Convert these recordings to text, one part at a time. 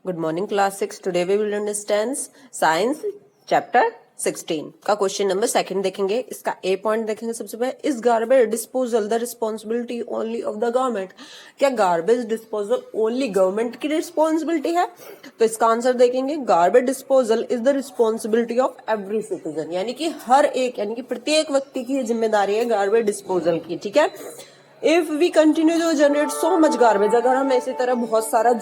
Good morning, class 6. Today we will understand science chapter 16 का question number second देखेंगे. इसका ए point देखेंगे. सबसे पहले, is garbage disposal the responsibility only of the government? क्या garbage disposal only government की responsibility है? तो इसका आंसर देखेंगे, garbage disposal is the responsibility of every citizen, यानी कि हर एक, यानी कि प्रत्येक व्यक्ति की जिम्मेदारी है गार्बेज डिस्पोजल की. ठीक है. If we continue to generate so much garbage, अगर हम इसी तरह बहुत सारा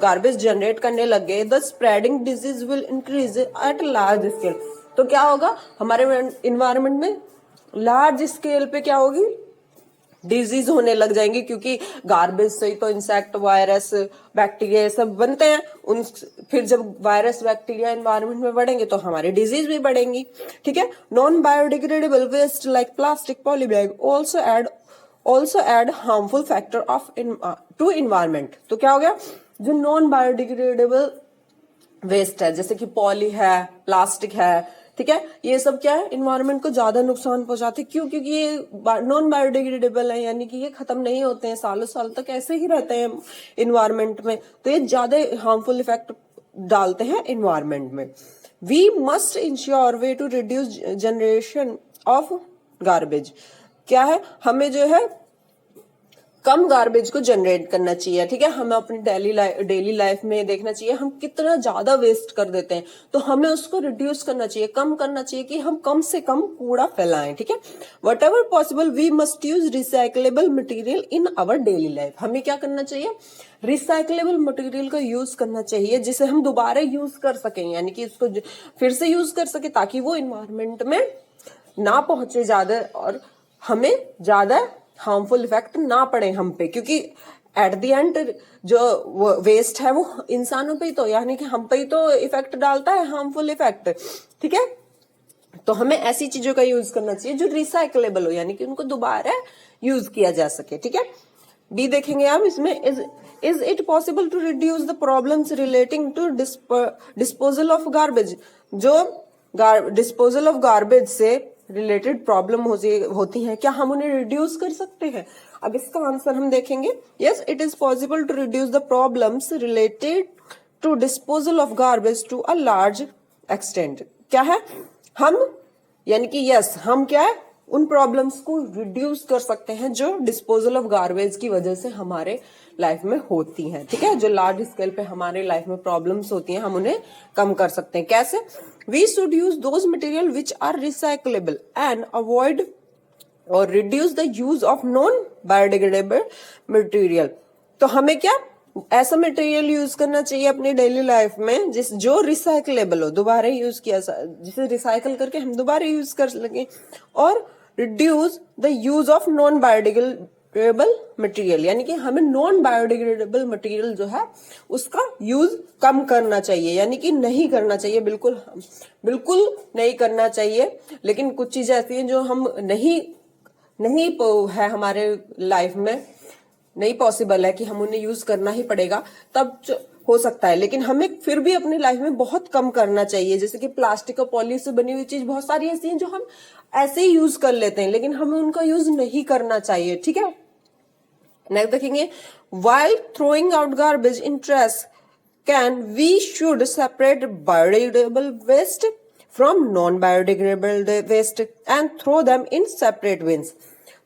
गार्बेज जनरेट करने लग गए, the spreading disease will increase at large scale. तो क्या होगा, हमारे इन्वायरमेंट में लार्ज स्केल पे क्या होगी, डिजीज होने लग जाएंगी, क्योंकि गार्बेज से ही तो इंसेक्ट, वायरस, बैक्टीरिया ये सब बनते हैं. उन फिर जब वायरस, बैक्टीरिया एनवायरमेंट में बढ़ेंगे तो हमारी डिजीज भी बढ़ेंगी. ठीक है. Non biodegradable waste like plastic, polybag also add harmful factor of to environment. तो क्या हो गया, जो नॉन बायोडिग्रेडेबल वेस्ट है, जैसे कि पॉली है, प्लास्टिक है, ठीक है, ये सब क्या है, इन्वायरमेंट को ज्यादा नुकसान पहुंचाते. क्यों? क्योंकि ये नॉन बायोडिग्रेडेबल है, यानी कि ये खत्म नहीं होते हैं, सालों साल तक ऐसे ही रहते हैं इन्वायरमेंट में, तो ये ज्यादा हार्मफुल इफेक्ट डालते हैं इन्वायरमेंट में. We must ensure way to reduce generation of garbage. क्या है, हमें जो है कम गार्बेज को जनरेट करना चाहिए. ठीक है. हमें अपनी डेली लाइफ में देखना चाहिए हम कितना ज्यादा वेस्ट कर देते हैं, तो हमें उसको रिड्यूस करना चाहिए, कम करना चाहिए, कि हम कम से कम कूड़ा फैलाएं. ठीक है. Whatever possible we must use recyclable material in our daily life. हमें क्या करना चाहिए, रिसाइकलेबल मटेरियल का यूज करना चाहिए, जिसे हम दोबारा यूज कर सकें, यानी कि इसको फिर से यूज कर सके, ताकि वो इन्वायरमेंट में ना पहुंचे ज्यादा और हमें ज्यादा हार्मफुल इफेक्ट ना पड़े हम पे. क्योंकि एट द एंड जो वेस्ट है वो इंसानों पे ही तो, यानी कि हम पे ही तो इफेक्ट डालता है, हार्मफुल इफेक्ट. ठीक है. तो हमें ऐसी चीजों का यूज करना चाहिए जो रिसाइकलेबल हो, यानी कि उनको दोबारा यूज किया जा सके. ठीक है. बी देखेंगे आप इसमें, is it possible to reduce the problems relating to disposal of garbage? जो डिस्पोजल ऑफ गार्बेज से रिलेटेड प्रॉब्लम होती है, क्या हम उन्हें रिड्यूस कर सकते हैं? अब इसका आंसर हम देखेंगे, yes it is possible to reduce the problems related to disposal of garbage to a large extent. क्या है, हम, यानी कि यस, हम क्या है, उन प्रॉब्लम्स को रिड्यूस कर सकते हैं जो डिस्पोजल ऑफ गार्बेज की वजह से हमारे लाइफ में होती हैं. ठीक है. जो लार्ज स्केल पे हमारे लाइफ में प्रॉब्लम्स होती हैं, हम उन्हें कम कर सकते हैं. कैसे? We should use those material which are recyclable and avoid or reduce the use of non biodegradable material. तो हमें क्या, ऐसा मटेरियल यूज करना चाहिए अपनी डेली लाइफ में जो रिसाइकलेबल हो, दोबारा यूज किया, जिसे रिसाइकल करके हम दोबारा यूज कर सकें, और reduce the use of non biodegradable material, यानी कि हमें नॉन बायोडिग्रेडेबल मटेरियल जो है उसका यूज कम करना चाहिए, यानी कि नहीं करना चाहिए, बिल्कुल नहीं करना चाहिए. लेकिन कुछ चीजें ऐसी हैं जो हम नहीं है हमारे लाइफ में, नहीं पॉसिबल है कि हम उन्हें यूज करना ही पड़ेगा, तब हो सकता है, लेकिन हमें फिर भी अपनी लाइफ में बहुत कम करना चाहिए. जैसे कि प्लास्टिक और पॉली से बनी हुई चीज बहुत सारी ऐसी हैं जो हम ऐसे ही यूज कर लेते हैं, लेकिन हमें उनका यूज नहीं करना चाहिए. ठीक है. नेक्स्ट देखेंगे, while throwing out garbage in trash can we should separate biodegradable waste from non biodegradable waste and throw them in separate bins.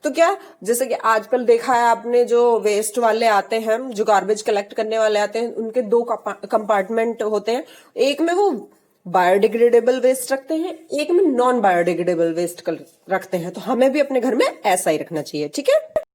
तो क्या, जैसे कि आजकल देखा है आपने, जो वेस्ट वाले आते हैं, जो गार्बेज कलेक्ट करने वाले आते हैं, उनके दो कंपार्टमेंट होते हैं. एक में वो बायोडिग्रेडेबल वेस्ट रखते हैं, एक में नॉन बायोडिग्रेडेबल वेस्ट रखते हैं. तो हमें भी अपने घर में ऐसा ही रखना चाहिए. ठीक है.